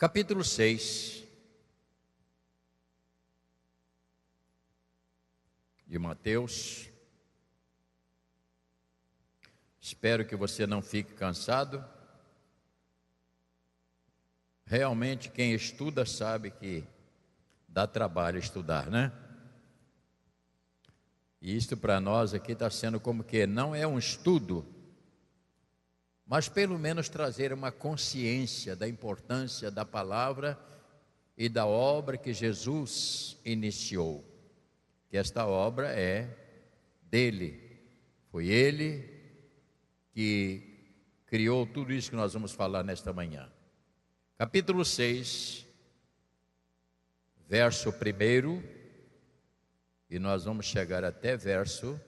Capítulo 6 de Mateus. Espero que você não fique cansado. Realmente, quem estuda sabe que dá trabalho estudar, né? E isto para nós aqui está sendo como que não é um estudo, mas pelo menos trazer uma consciência da importância da palavra e da obra que Jesus iniciou. Que esta obra é dele. Foi ele que criou tudo isso que nós vamos falar nesta manhã. Capítulo 6, verso 1, e nós vamos chegar até verso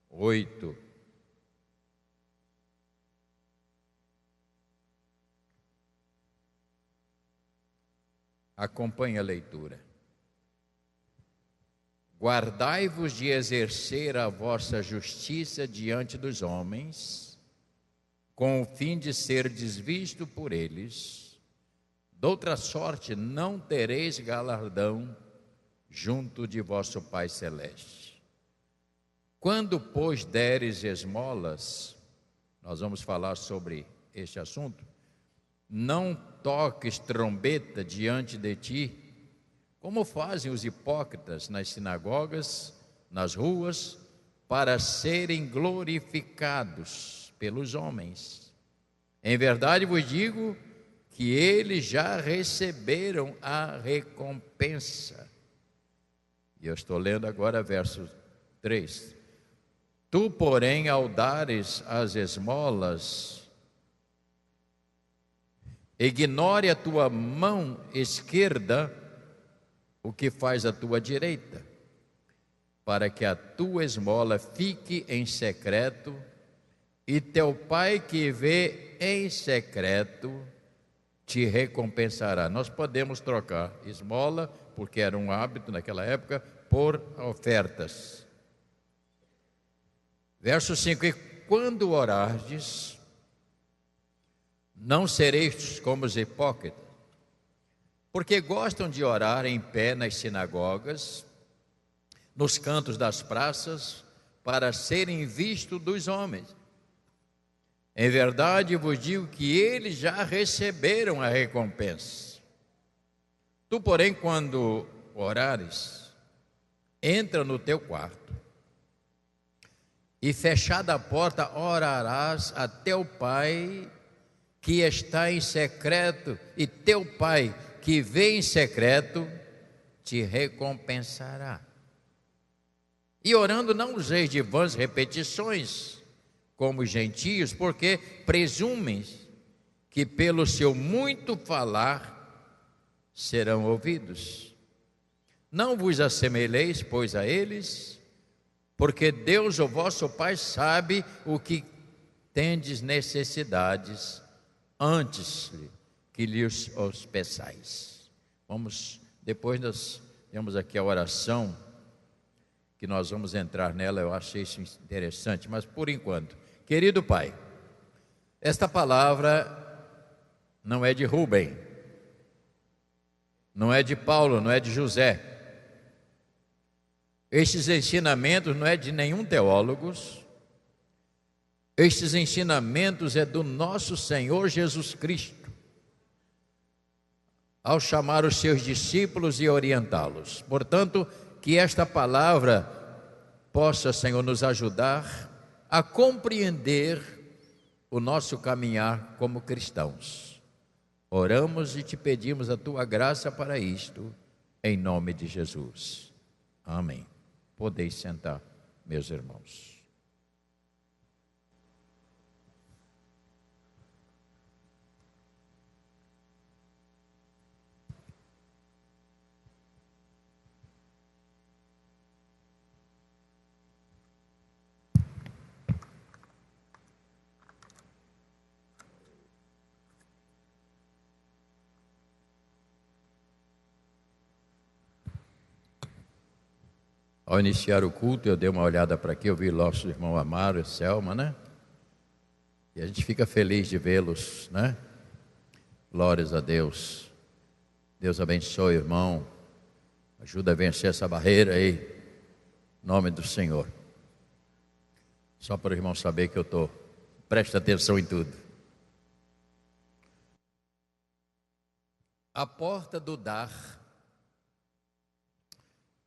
8. Acompanhe a leitura. Guardai-vos de exercer a vossa justiça diante dos homens, com o fim de ser desvisto por eles. Doutra sorte não tereis galardão junto de vosso Pai Celeste. Quando, pois, deres esmolas, nós vamos falar sobre este assunto, não toques trombeta diante de ti, como fazem os hipócritas nas sinagogas, nas ruas, para serem glorificados pelos homens. Em verdade vos digo que eles já receberam a recompensa. E eu estou lendo agora verso 3. Tu, porém, ao dares as esmolas, ignore a tua mão esquerda o que faz a tua direita, para que a tua esmola fique em secreto, e teu Pai que vê em secreto te recompensará. Nós podemos trocar esmola, porque era um hábito naquela época, por ofertas. Verso 5: e quando orardes, não sereis como os hipócritas, porque gostam de orar em pé nas sinagogas, nos cantos das praças, para serem vistos dos homens. Em verdade vos digo que eles já receberam a recompensa. Tu, porém, quando orares, entra no teu quarto, e fechada a porta, orarás a teu Pai que está em secreto, e teu Pai que vê em secreto te recompensará. E orando não useis de vãs repetições, como os gentios, porque presumem que pelo seu muito falar serão ouvidos. Não vos assemelheis, pois, a eles, porque Deus, o vosso Pai, sabe o que tendes necessidades antes que lhes os peçais. Depois nós temos aqui a oração, que nós vamos entrar nela. Eu achei isso interessante, mas por enquanto, querido Pai, esta palavra não é de Rubem, não é de Paulo, não é de José. Estes ensinamentos não é de nenhum teólogo. Estes ensinamentos é do nosso Senhor Jesus Cristo, ao chamar os seus discípulos e orientá-los. Portanto, que esta palavra possa, Senhor, nos ajudar a compreender o nosso caminhar como cristãos. Oramos e te pedimos a tua graça para isto, em nome de Jesus. Amém. Podeis sentar, meus irmãos. Ao iniciar o culto, eu dei uma olhada para aqui, eu vi nosso irmão Amaro e Selma, né? E a gente fica feliz de vê-los, né? Glórias a Deus. Deus abençoe, irmão. Ajuda a vencer essa barreira aí. Em nome do Senhor. Só para o irmão saber que eu estou. Presta atenção em tudo. A porta do dar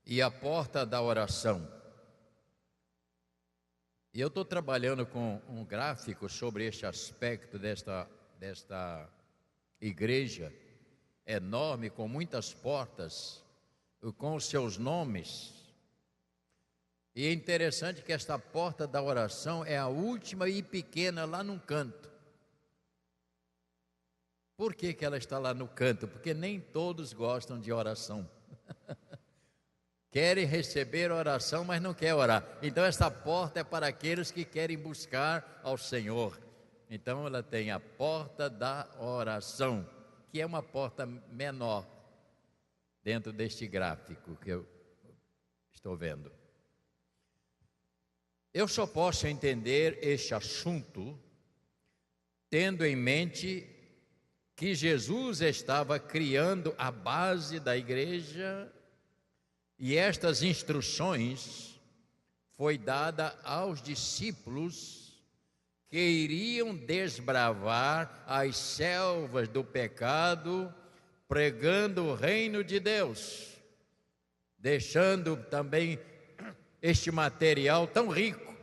e a porta da oração. E eu estou trabalhando com um gráfico sobre este aspecto desta igreja enorme, com muitas portas, com os seus nomes. E é interessante que esta porta da oração é a última e pequena lá num canto. Por que ela está lá no canto? Porque nem todos gostam de oração. Querem receber oração, mas não querem orar. Então esta porta é para aqueles que querem buscar ao Senhor. Então ela tem a porta da oração, que é uma porta menor dentro deste gráfico que eu estou vendo. Eu só posso entender este assunto tendo em mente que Jesus estava criando a base da igreja e estas instruções foi dada aos discípulos que iriam desbravar as selvas do pecado, pregando o reino de Deus, deixando também este material tão rico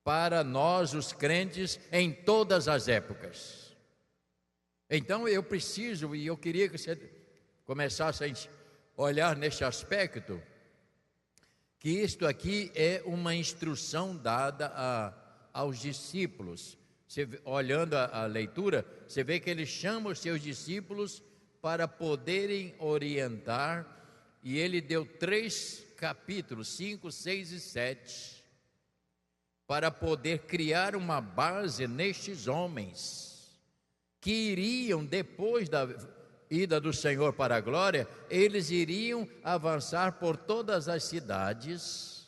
para nós, os crentes, em todas as épocas. Então eu preciso, e eu queria que você começasse a olhar neste aspecto, que isto aqui é uma instrução dada aos discípulos. Você, olhando a leitura, você vê que ele chama os seus discípulos para poderem orientar, e ele deu 3 capítulos, 5, 6 e 7, para poder criar uma base nestes homens, que iriam, depois da ida do Senhor para a glória, eles iriam avançar por todas as cidades,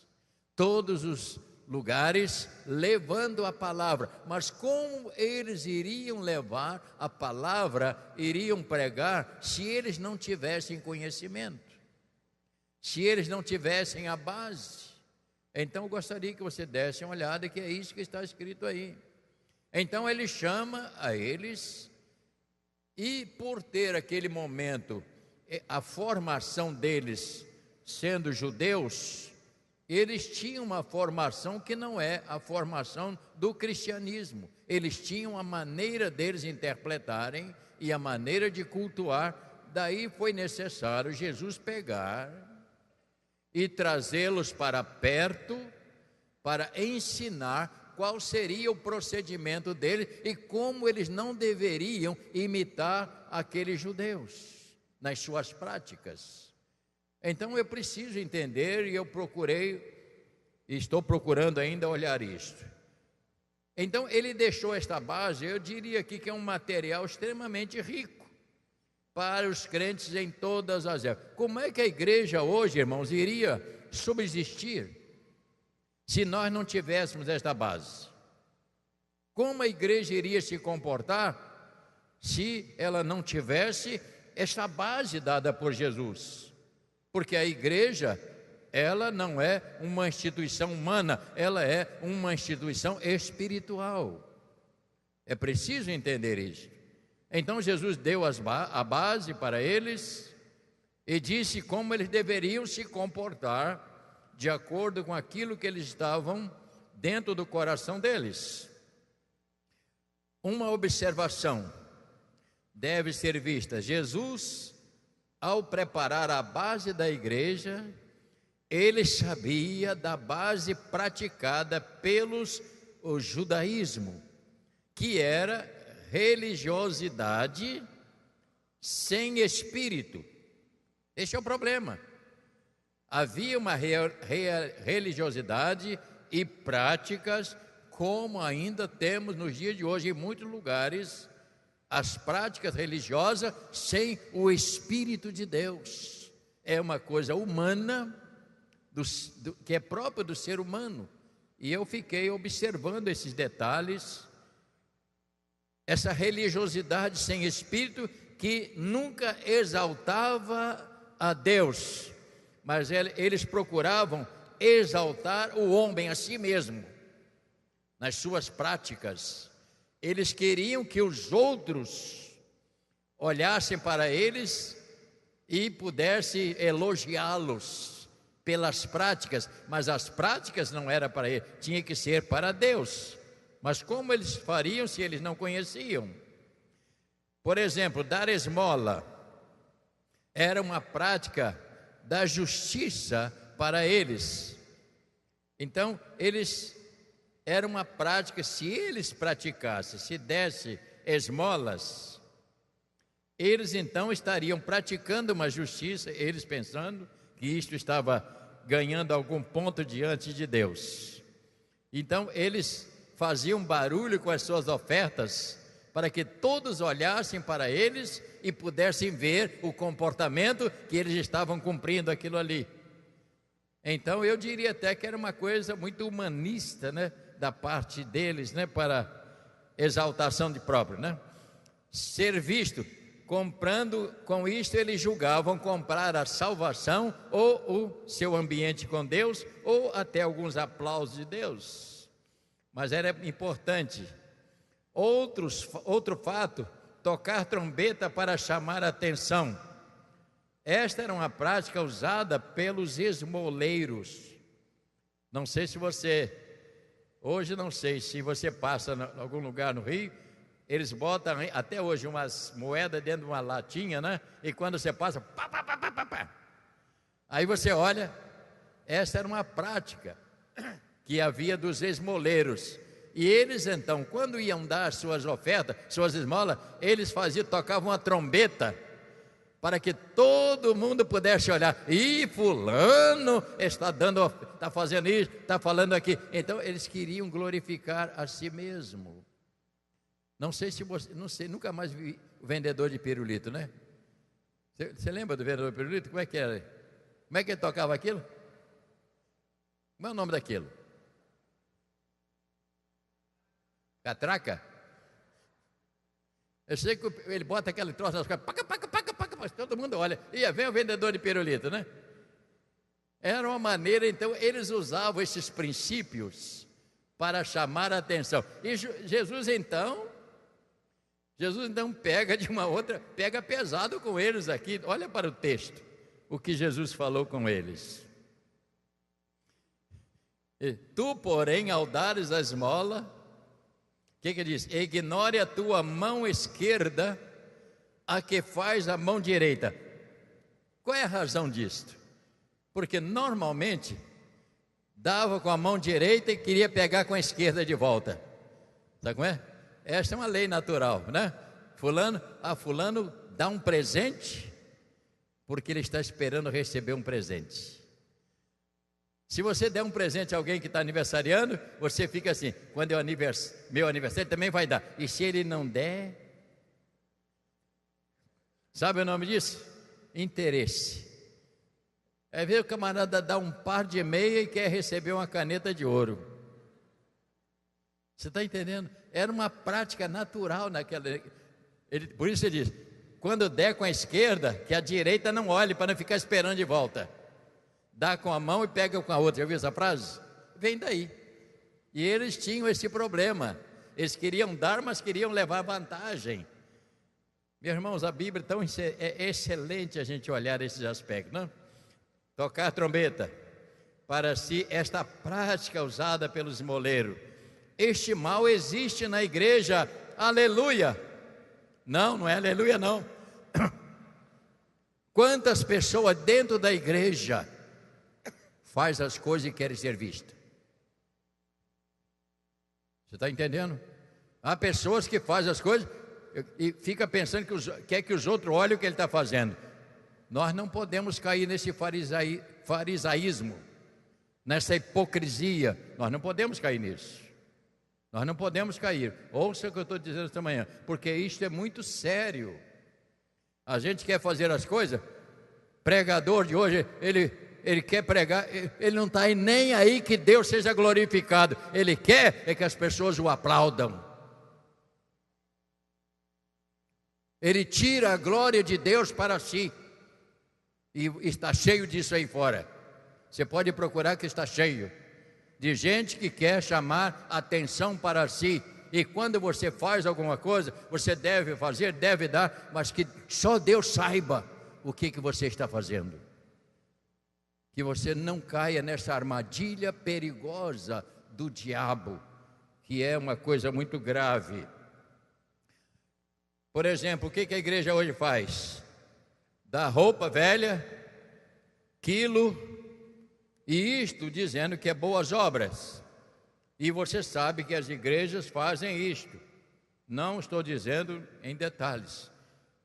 todos os lugares, levando a palavra. Mas como eles iriam levar a palavra, iriam pregar, se eles não tivessem conhecimento, se eles não tivessem a base? Então eu gostaria que você desse uma olhada, que é isso que está escrito aí. Então ele chama a eles, e por ter aquele momento, a formação deles sendo judeus, eles tinham uma formação que não é a formação do cristianismo. Eles tinham a maneira deles interpretarem e a maneira de cultuar. Daí foi necessário Jesus pegar e trazê-los para perto, para ensinar qual seria o procedimento deles e como eles não deveriam imitar aqueles judeus nas suas práticas. Então eu preciso entender, e eu procurei, e estou procurando ainda olhar isto. Então ele deixou esta base, eu diria aqui que é um material extremamente rico para os crentes em todas as épocas. Como é que a igreja hoje, irmãos, iria subsistir se nós não tivéssemos esta base? Como a igreja iria se comportar se ela não tivesse esta base dada por Jesus? Porque a igreja, ela não é uma instituição humana, ela é uma instituição espiritual. É preciso entender isso. Então Jesus deu a base para eles e disse como eles deveriam se comportar de acordo com aquilo que eles estavam dentro do coração deles. Uma observação deve ser vista: Jesus, ao preparar a base da igreja, ele sabia da base praticada o judaísmo, que era religiosidade sem espírito. Esse é o problema. Havia uma religiosidade e práticas, como ainda temos nos dias de hoje em muitos lugares, as práticas religiosas sem o Espírito de Deus. É uma coisa humana, que é própria do ser humano. E eu fiquei observando esses detalhes, essa religiosidade sem espírito que nunca exaltava a Deus, mas eles procuravam exaltar o homem a si mesmo, nas suas práticas. Eles queriam que os outros olhassem para eles e pudessem elogiá-los pelas práticas, mas as práticas não eram para ele, tinha que ser para Deus. Mas como eles fariam se eles não conheciam? Por exemplo, dar esmola era uma prática da justiça para eles. Então, era uma prática, se eles praticassem, se desse esmolas, eles então estariam praticando uma justiça, eles pensando que isto estava ganhando algum ponto diante de Deus. Então, eles faziam barulho com as suas ofertas, para que todos olhassem para eles e pudessem ver o comportamento que eles estavam cumprindo aquilo ali. Então eu diria até que era uma coisa muito humanista, né, da parte deles, né, para exaltação de próprio, né? Ser visto, comprando, com isto eles julgavam comprar a salvação ou o seu ambiente com Deus, ou até alguns aplausos de Deus. Mas era importante. Outro fato, tocar trombeta para chamar a atenção. Esta era uma prática usada pelos esmoleiros. Não sei se você, hoje não sei, se você passa em algum lugar no Rio, eles botam até hoje umas moedas dentro de uma latinha, né? E quando você passa, pá, pá, pá, pá, pá, pá. Aí você olha, essa era uma prática que havia dos esmoleiros. E eles então, quando iam dar suas ofertas, suas esmolas, eles tocavam uma trombeta, para que todo mundo pudesse olhar. E fulano está fazendo isso, está falando aqui. Então eles queriam glorificar a si mesmo. Não sei se você, não sei, nunca mais vi o vendedor de pirulito, né? Você lembra do vendedor de pirulito? Como é que era? Como é que ele tocava aquilo? Como é o nome daquilo? Catraca? Eu sei que ele bota aquele troço nas costas, paca, paca, paca, paca, mas todo mundo olha. E vem o vendedor de pirulito, né? Era uma maneira, então, eles usavam esses princípios para chamar a atenção. E Jesus então pega pesado com eles aqui. Olha para o texto, o que Jesus falou com eles. E tu, porém, ao dares a esmola, o que diz? Ignore a tua mão esquerda a que faz a mão direita. Qual é a razão disto? Porque normalmente dava com a mão direita e queria pegar com a esquerda de volta. Sabe como é? Esta é uma lei natural, né? Fulano dá um presente porque ele está esperando receber um presente. Se você der um presente a alguém que está aniversariando, você fica assim, quando é meu aniversário também vai dar. E se ele não der? Sabe o nome disso? Interesse. É ver o camarada dar um par de meia e quer receber uma caneta de ouro. Você está entendendo? Era uma prática natural naquela... por isso ele diz, quando der com a esquerda, que a direita não olhe para não ficar esperando de volta. Dá com a mão e pega com a outra. Já viu essa frase? Vem daí. E eles tinham esse problema. Eles queriam dar, mas queriam levar vantagem. Meus irmãos, a Bíblia é excelente a gente olhar esses aspectos, não? Tocar trombeta. Para si, esta prática usada pelos esmoleiros. Este mal existe na igreja. Aleluia. Não é aleluia não. Quantas pessoas dentro da igreja faz as coisas e querem ser vistas? Você está entendendo? Há pessoas que fazem as coisas e fica pensando que quer que os outros olhem o que ele está fazendo. Nós não podemos cair nesse farisaísmo, nessa hipocrisia. Nós não podemos cair nisso. Nós não podemos cair. Ouça o que eu estou dizendo esta manhã, porque isto é muito sério. A gente quer fazer as coisas. Pregador de hoje, ele quer pregar, ele não está nem aí que Deus seja glorificado. Ele quer é que as pessoas o aplaudam. Ele tira a glória de Deus para si. E está cheio disso aí fora. Você pode procurar que está cheio de gente que quer chamar atenção para si. E quando você faz alguma coisa, você deve fazer, deve dar, mas que só Deus saiba o que você está fazendo. Que você não caia nessa armadilha perigosa do diabo, que é uma coisa muito grave. Por exemplo, o que a igreja hoje faz? Dá roupa velha, quilo, e isto dizendo que é boas obras. E você sabe que as igrejas fazem isto. Não estou dizendo em detalhes,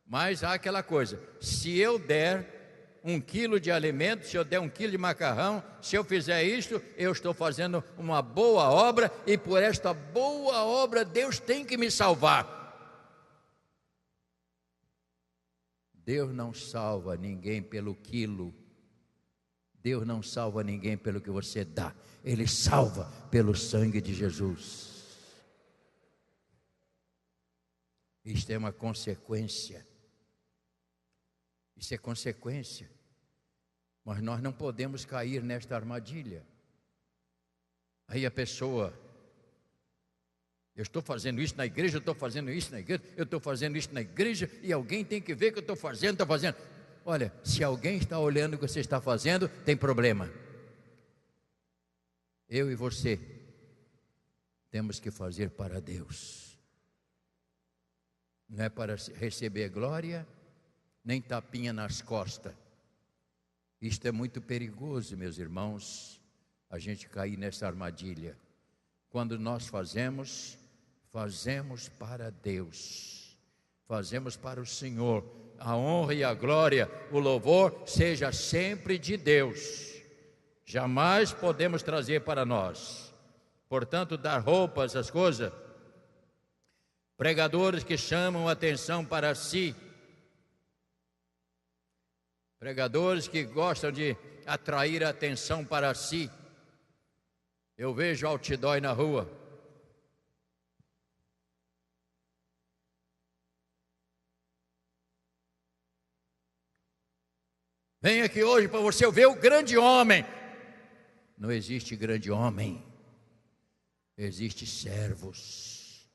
mas há aquela coisa: se eu der 1 quilo de alimento, se eu der 1 quilo de macarrão, se eu fizer isto, eu estou fazendo uma boa obra, e por esta boa obra Deus tem que me salvar. Deus não salva ninguém pelo quilo. Deus não salva ninguém pelo que você dá. Ele salva pelo sangue de Jesus. Isto é uma consequência. Isso é consequência. Mas nós não podemos cair nesta armadilha. Aí a pessoa: eu estou fazendo isso na igreja, eu estou fazendo isso na igreja, eu estou fazendo isso na igreja, e alguém tem que ver que eu estou fazendo, Olha, se alguém está olhando o que você está fazendo, tem problema. Eu e você temos que fazer para Deus. Não é para receber glória, nem tapinha nas costas. Isto é muito perigoso, meus irmãos, a gente cair nessa armadilha. Quando nós fazemos para Deus, fazemos para o Senhor. A honra e a glória, o louvor seja sempre de Deus. Jamais podemos trazer para nós. Portanto, dar roupa, essas coisas. Pregadores que chamam a atenção para si. Pregadores que gostam de atrair a atenção para si. Eu vejo outdoor na rua. Vem aqui hoje para você ver o grande homem. Não existe grande homem. Existe servos.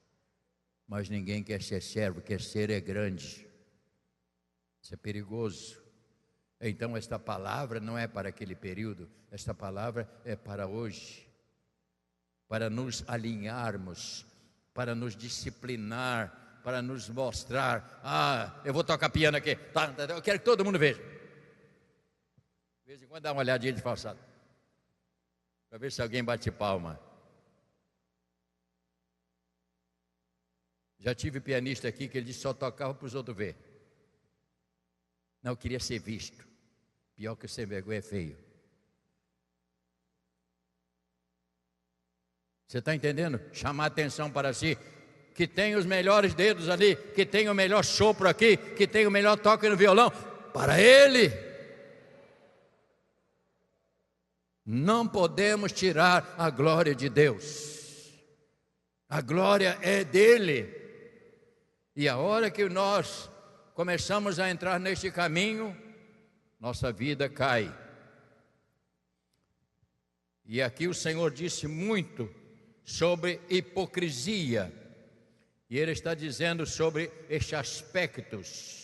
Mas ninguém quer ser servo, quer ser grande. Isso é perigoso. Então esta palavra não é para aquele período. Esta palavra é para hoje. Para nos alinharmos, para nos disciplinar, para nos mostrar: eu vou tocar piano aqui, eu quero que todo mundo veja. De vez em quando dá uma olhadinha de falsado, para ver se alguém bate palma. Já tive pianista aqui que ele disse só tocava para os outros ver. Não, eu queria ser visto. Pior que ser vergonha é feio. Você está entendendo? Chamar atenção para si. Que tem os melhores dedos ali, que tem o melhor sopro aqui, que tem o melhor toque no violão. Para ele. Não podemos tirar a glória de Deus. A glória é dele. E a hora que nós começamos a entrar neste caminho, nossa vida cai. E aqui o Senhor disse muito sobre hipocrisia. E Ele está dizendo sobre estes aspectos.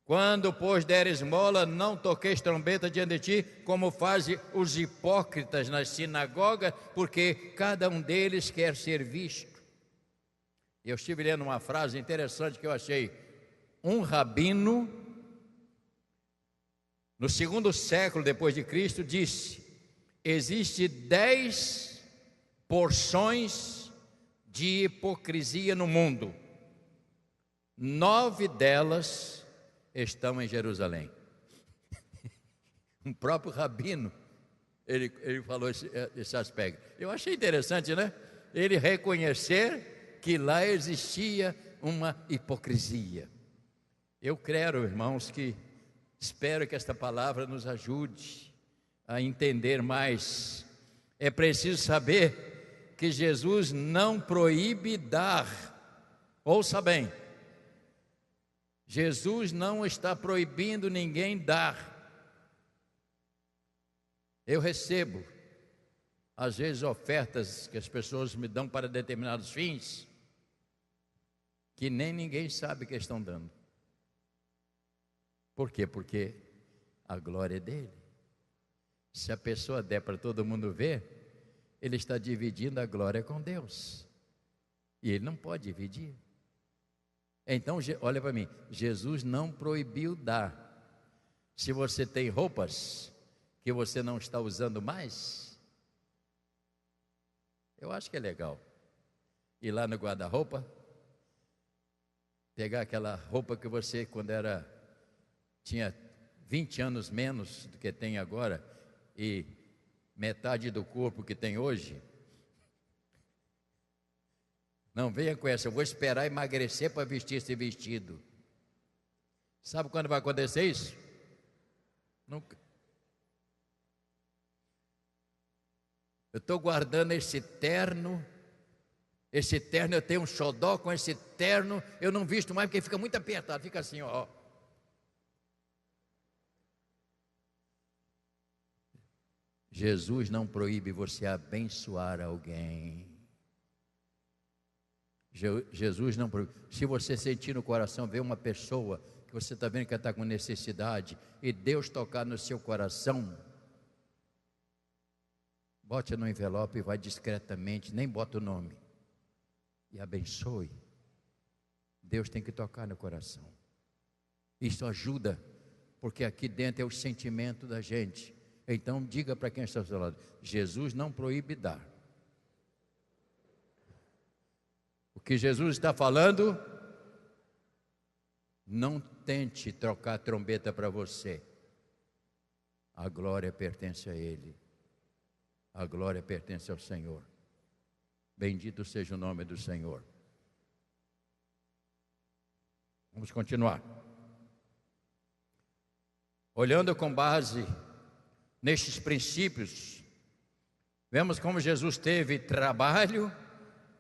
Quando, pois, der esmola, não toqueis trombeta diante de ti, como fazem os hipócritas nas sinagogas, porque cada um deles quer ser visto. Eu estive lendo uma frase interessante que eu achei. Um rabino, no 2º século depois de Cristo, disse: existe 10 porções de hipocrisia no mundo. 9 delas estão em Jerusalém. Um próprio rabino, ele falou esse aspecto. Eu achei interessante, né? Ele reconhecer que lá existia uma hipocrisia. Eu quero, irmãos, espero que esta palavra nos ajude a entender mais. É preciso saber que Jesus não proíbe dar. Ouça bem, Jesus não está proibindo ninguém dar. Eu recebo, às vezes, ofertas que as pessoas me dão para determinados fins, que nem ninguém sabe que estão dando. Por quê? Porque a glória é dele. Se a pessoa der para todo mundo ver, ele está dividindo a glória com Deus. E ele não pode dividir. Então, olha para mim, Jesus não proibiu dar. Se você tem roupas que você não está usando mais, eu acho que é legal ir lá no guarda-roupa, pegar aquela roupa que você, quando tinha 20 anos menos do que tem agora, e metade do corpo que tem hoje. Não venha com essa, eu vou esperar emagrecer para vestir esse vestido. Sabe quando vai acontecer isso? Nunca. Eu estou guardando esse terno eu tenho um xodó com esse terno, eu não visto mais porque fica muito apertado, fica assim, ó. Jesus não proíbe você abençoar alguém. Jesus não proíbe. Se você sentir no coração, ver uma pessoa que você está vendo que está com necessidade, e Deus tocar no seu coração, bote no envelope e vai discretamente, nem bota o nome, e abençoe. Deus tem que tocar no coração. Isso ajuda, porque aqui dentro é o sentimento da gente. Então diga para quem está ao seu lado: Jesus não proíbe dar. O que Jesus está falando, não tente trocar a trombeta para você. A glória pertence a Ele. A glória pertence ao Senhor. Bendito seja o nome do Senhor. Vamos continuar. Olhando com base nestes princípios, vemos como Jesus teve trabalho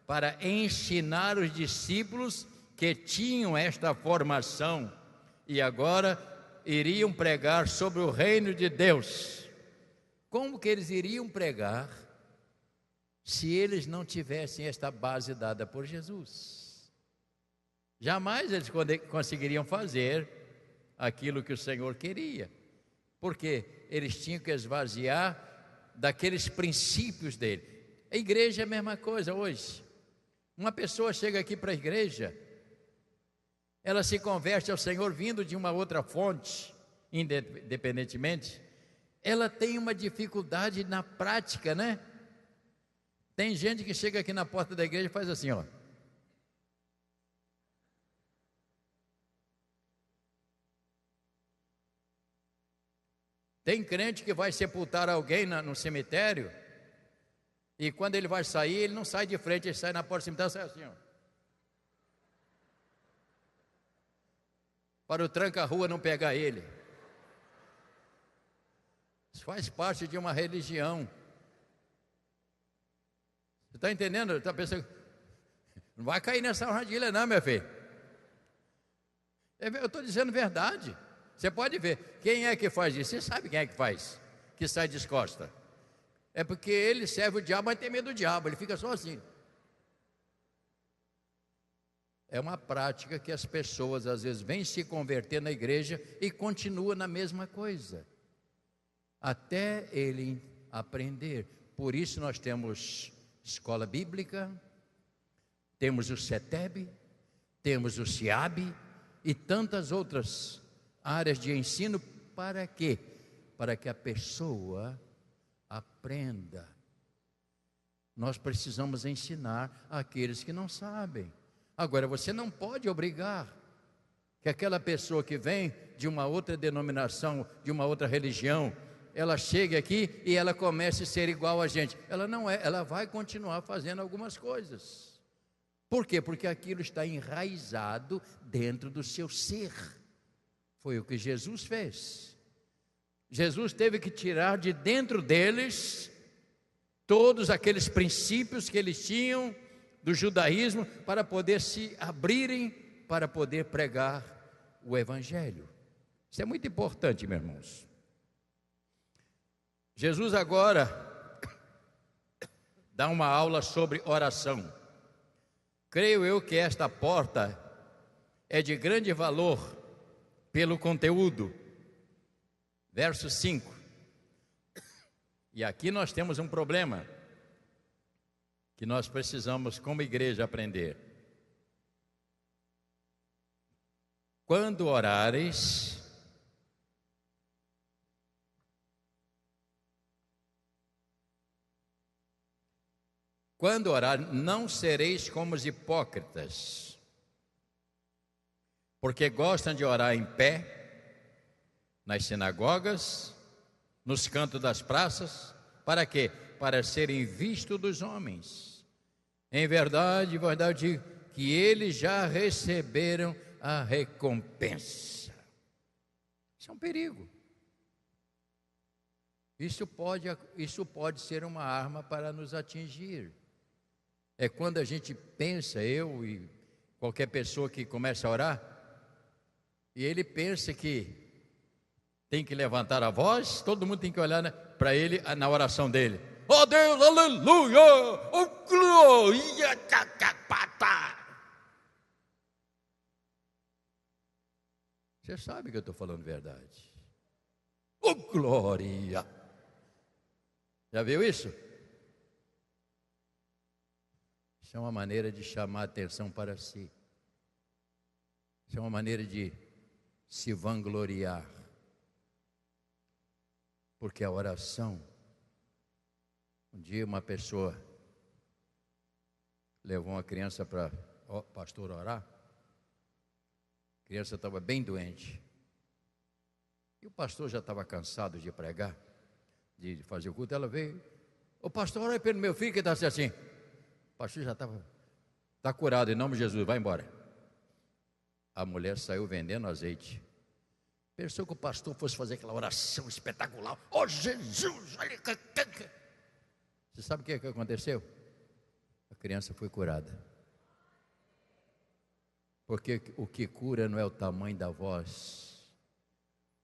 para ensinar os discípulos que tinham esta formação e agora iriam pregar sobre o reino de Deus. Como que eles iriam pregar se eles não tivessem esta base dada por Jesus? Jamais eles conseguiriam fazer aquilo que o Senhor queria, porque eles tinham que esvaziar daqueles princípios dele. A igreja é a mesma coisa hoje. Uma pessoa chega aqui para a igreja, ela se converte ao Senhor vindo de uma outra fonte, independentemente, ela tem uma dificuldade na prática, né? Tem gente que chega aqui na porta da igreja e faz assim, ó. Tem crente que vai sepultar alguém no cemitério, e quando ele vai sair, ele não sai de frente, ele sai na porta do cemitério, sai assim, ó. Para o tranca-rua não pegar ele. Isso faz parte de uma religião. Você está entendendo? Está pensando, não vai cair nessa armadilha não, meu filho. Eu estou dizendo verdade. Você pode ver, quem é que faz isso? Você sabe quem é que faz, que sai descosta. É porque ele serve o diabo, mas tem medo do diabo, ele fica só assim. É uma prática que as pessoas às vezes vêm se converter na igreja e continuam na mesma coisa, até ele aprender. Por isso nós temos escola bíblica, temos o CETEB, temos o CIAB e tantas outras áreas de ensino. Para quê? Para que a pessoa aprenda. Nós precisamos ensinar aqueles que não sabem. Agora, você não pode obrigar que aquela pessoa que vem de uma outra denominação, de uma outra religião, ela chegue aqui e ela comece a ser igual a gente. Ela não é, ela vai continuar fazendo algumas coisas. Por quê? Porque aquilo está enraizado dentro do seu ser. Foi o que Jesus fez. Jesus teve que tirar de dentro deles todos aqueles princípios que eles tinham do judaísmo para poder se abrirem, para poder pregar o Evangelho. Isso é muito importante, meus irmãos. Jesus agora dá uma aula sobre oração. Creio eu que esta porta é de grande valor pelo conteúdo. Verso 5. E aqui nós temos um problema que nós precisamos, como igreja, aprender. Quando orares, não sereis como os hipócritas, porque gostam de orar em pé, nas sinagogas, nos cantos das praças. Para quê? Para serem vistos dos homens. Em verdade, digo que eles já receberam a recompensa. Isso é um perigo. Isso pode ser uma arma para nos atingir. É quando a gente pensa, eu e qualquer pessoa que começa a orar, e ele pensa que tem que levantar a voz, todo mundo tem que olhar para ele na oração dele. Oh Deus, aleluia, oh glória, você sabe que eu estou falando verdade. Oh glória. Já viu isso? Isso é uma maneira de chamar a atenção para si. Isso é uma maneira de se vangloriar. Porque a oração, um dia uma pessoa levou uma criança para o pastor orar. A criança estava bem doente. E o pastor já estava cansado de pregar, de fazer o culto. Ela veio: o pastor, ora pelo meu filho que está assim. O pastor já está curado, em nome de Jesus, vai embora. A mulher saiu vendendo azeite. Pensou que o pastor fosse fazer aquela oração espetacular. Oh Jesus, olha. Você sabe o que aconteceu? A criança foi curada. Porque o que cura não é o tamanho da voz,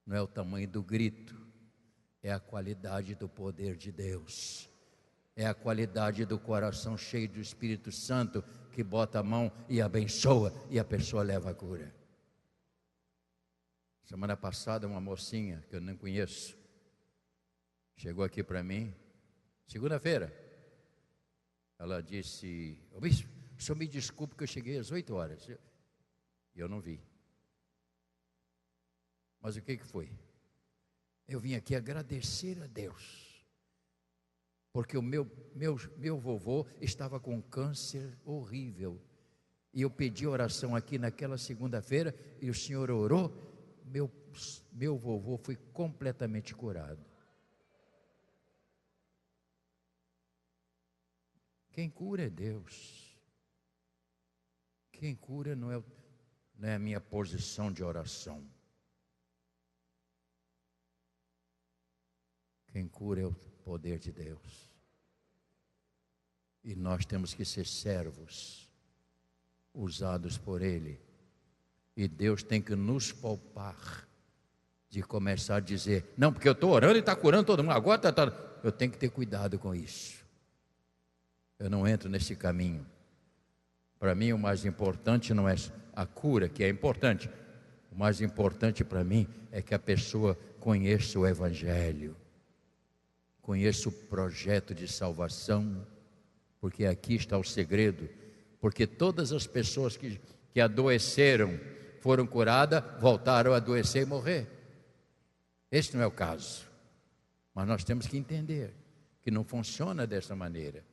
não é o tamanho do grito, é a qualidade do poder de Deus, é a qualidade do coração cheio do Espírito Santo, que bota a mão e abençoa, e a pessoa leva a cura. Semana passada, uma mocinha que eu não conheço chegou aqui para mim, segunda-feira. Ela disse: ô bispo, o senhor me desculpe que eu cheguei às 8 horas. E eu não vi. Mas o que foi? Eu vim aqui agradecer a Deus, porque o meu vovô estava com câncer horrível. E eu pedi oração aqui naquela segunda-feira, e o senhor orou. Meu vovô foi completamente curado. Quem cura é Deus. Quem cura não é a minha posição de oração. Quem cura é o poder de Deus. E nós temos que ser servos, usados por Ele. E Deus tem que nos poupar de começar a dizer: não, porque eu estou orando e está curando todo mundo. Agora eu tenho que ter cuidado com isso. Eu não entro nesse caminho. Para mim, o mais importante não é a cura, que é importante. O mais importante para mim é que a pessoa conheça o Evangelho, conheça o projeto de salvação, porque aqui está o segredo. Porque todas as pessoas que adoeceram, foram curadas, voltaram a adoecer e morrer. Esse não é o caso. Mas nós temos que entender que não funciona dessa maneira.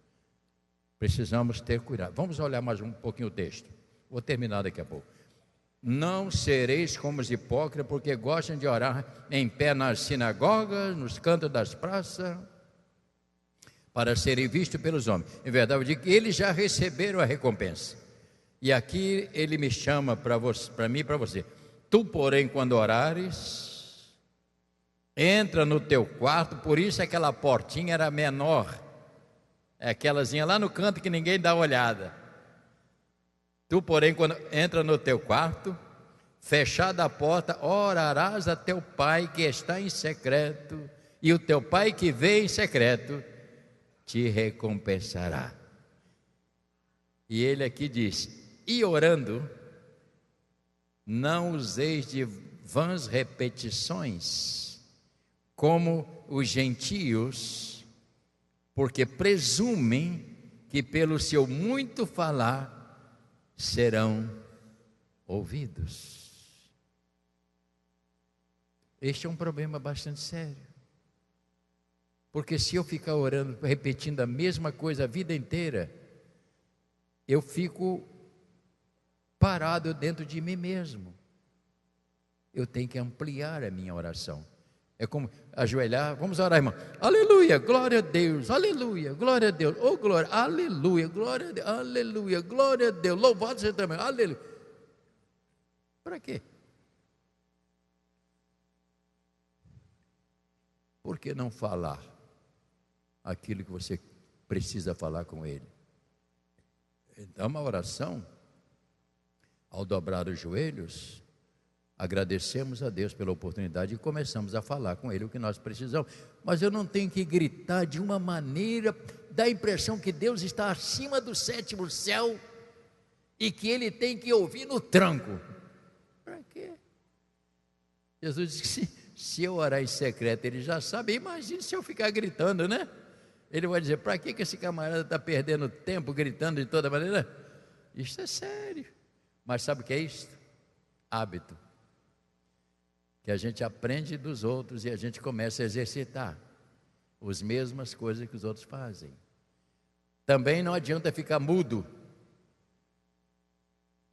Precisamos ter cuidado. Vamos olhar mais um pouquinho o texto. Vou terminar daqui a pouco. Não sereis como os hipócritas, porque gostam de orar em pé nas sinagogas, nos cantos das praças, para serem vistos pelos homens. Em verdade, eu digo que eles já receberam a recompensa. E aqui ele me chama para mim e para você. Tu, porém, quando orares, entra no teu quarto. Por isso aquela portinha era menor, é aquelazinha lá no canto que ninguém dá olhada. Tu, porém, quando entra no teu quarto, fechada a porta, orarás a teu pai que está em secreto, e o teu pai que vê em secreto te recompensará. E ele aqui diz: e orando, não useis de vãs repetições, como os gentios, porque presumem que pelo seu muito falar serão ouvidos. Este é um problema bastante sério, porque se eu ficar orando, repetindo a mesma coisa a vida inteira, eu fico parado dentro de mim mesmo. Eu tenho que ampliar a minha oração. É como ajoelhar, vamos orar, irmão. Aleluia, glória a Deus, aleluia, glória a Deus, oh glória, aleluia, glória a Deus, aleluia, glória a Deus, louvado seja também, aleluia. Para quê? Por que não falar aquilo que você precisa falar com Ele? Então, uma oração, ao dobrar os joelhos, agradecemos a Deus pela oportunidade e começamos a falar com Ele o que nós precisamos. Mas eu não tenho que gritar de uma maneira, dá a impressão que Deus está acima do sétimo céu e que Ele tem que ouvir no tranco. Para quê? Jesus disse que se eu orar em secreto, Ele já sabe. Imagine se eu ficar gritando, né? Ele vai dizer: para que esse camarada está perdendo tempo gritando de toda maneira? Isso é sério. Mas sabe o que é isso? Hábito. Que a gente aprende dos outros e a gente começa a exercitar as mesmas coisas que os outros fazem. Também não adianta ficar mudo,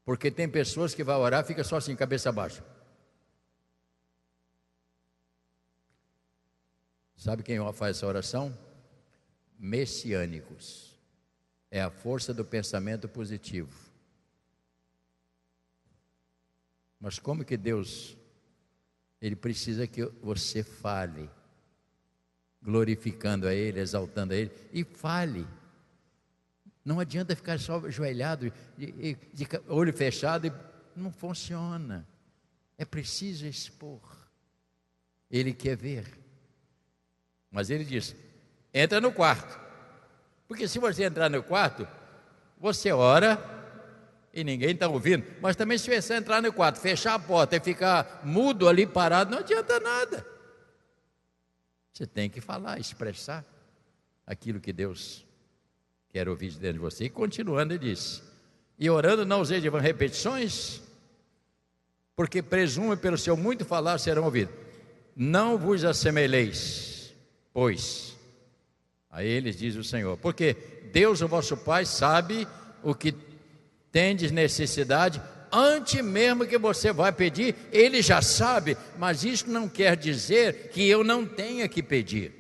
porque tem pessoas que vão orar, fica só assim, cabeça baixa. Sabe quem faz essa oração? Messiânicos. É a força do pensamento positivo. Mas como que Deus, Ele precisa que você fale, glorificando a Ele, exaltando a Ele, e fale. Não adianta ficar só ajoelhado, de olho fechado, não funciona. É preciso expor. Ele quer ver. Mas Ele diz: entra no quarto. Porque se você entrar no quarto, você ora e ninguém está ouvindo. Mas também se você entrar no quarto, fechar a porta e ficar mudo ali parado, não adianta nada. Você tem que falar, expressar aquilo que Deus quer ouvir de dentro de você. E continuando, ele diz: e orando não usei de repetições, porque presume pelo seu muito falar serão ouvidos. Não vos assemelheis, pois, a eles diz o Senhor, porque Deus, o vosso Pai, sabe o que tendes necessidade, antes mesmo que você vai pedir, Ele já sabe, mas isso não quer dizer que eu não tenha que pedir.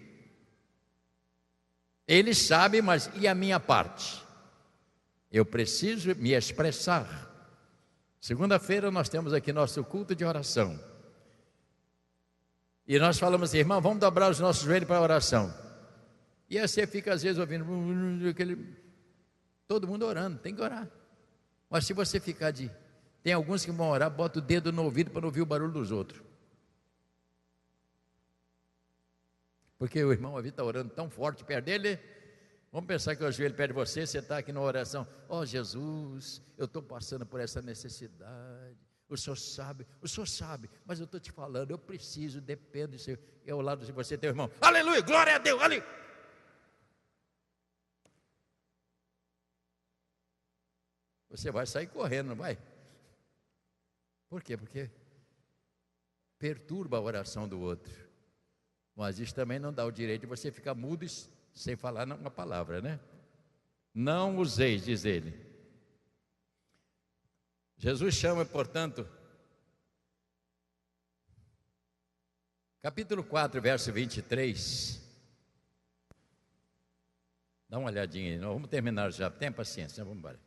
Ele sabe, mas e a minha parte? Eu preciso me expressar. Segunda-feira nós temos aqui nosso culto de oração. E nós falamos assim: irmão, vamos dobrar os nossos joelhos para a oração. E aí você fica às vezes ouvindo todo mundo orando, tem que orar. Mas se você ficar tem alguns que vão orar, bota o dedo no ouvido para não ouvir o barulho dos outros. Porque o irmão está orando tão forte perto dele. Vamos pensar que o joelho perto de você, você está aqui na oração: ó Jesus, eu estou passando por essa necessidade. O senhor sabe, mas eu estou te falando, eu preciso, dependo do Senhor. E ao lado de você tem o irmão: aleluia, glória a Deus, aleluia. Você vai sair correndo, não vai? Por quê? Porque perturba a oração do outro. Mas isso também não dá o direito de você ficar mudo sem falar uma palavra, né? Não useis, diz ele. Jesus chama, portanto, capítulo 4, verso 23. Dá uma olhadinha aí, nós vamos terminar já, tenha paciência, vamos embora.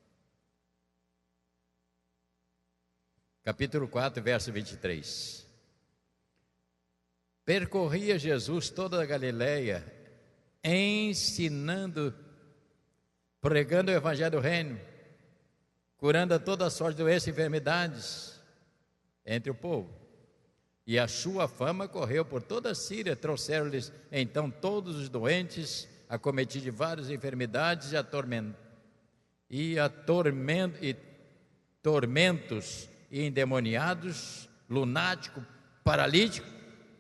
Capítulo 4, verso 23. Percorria Jesus toda a Galileia, ensinando, pregando o evangelho do reino, curando a toda sorte de doenças e enfermidades. entre o povo. E a sua fama correu por toda a Síria. Trouxeram-lhes então todos os doentes, acometidos de várias enfermidades tormentos e endemoniados, lunático, paralítico,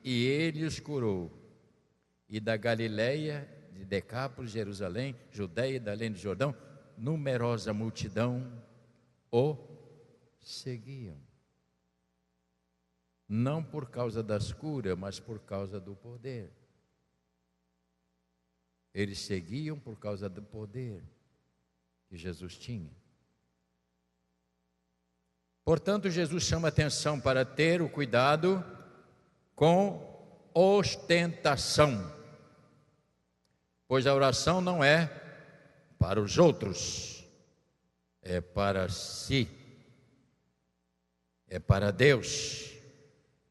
e ele os curou. E da Galileia, de Decápolis, Jerusalém, Judeia e da além do Jordão, numerosa multidão o seguiam. Não por causa das curas, mas por causa do poder. Eles seguiam por causa do poder que Jesus tinha. Portanto, Jesus chama atenção para ter o cuidado com ostentação, pois a oração não é para os outros, é para si, é para Deus.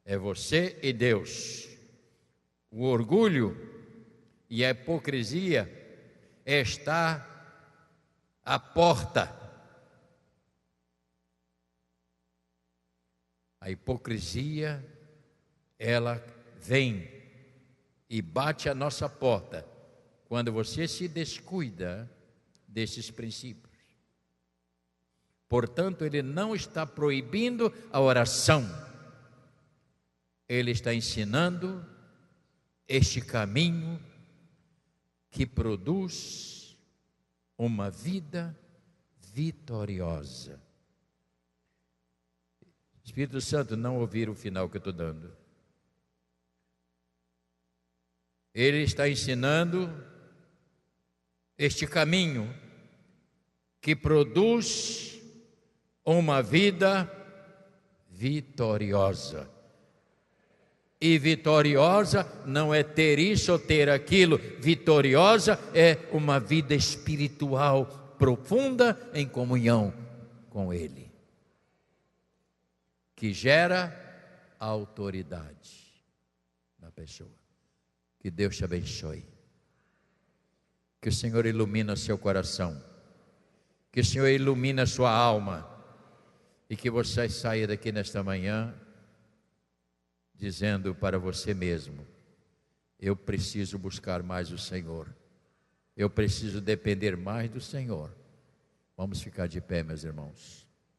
É você e Deus. O orgulho e a hipocrisia está à porta. A hipocrisia, ela vem e bate à nossa porta quando você se descuida desses princípios. Portanto, ele não está proibindo a oração. Ele está ensinando este caminho que produz uma vida vitoriosa. Espírito Santo, não ouvir o final que eu estou dando. Ele está ensinando este caminho que produz uma vida vitoriosa. E vitoriosa não é ter isso ou ter aquilo. Vitoriosa é uma vida espiritual profunda em comunhão com Ele, que gera autoridade na pessoa. Que Deus te abençoe. Que o Senhor ilumine seu coração. Que o Senhor ilumine a sua alma. E que você saia daqui nesta manhã dizendo para você mesmo: eu preciso buscar mais o Senhor, eu preciso depender mais do Senhor. Vamos ficar de pé, meus irmãos.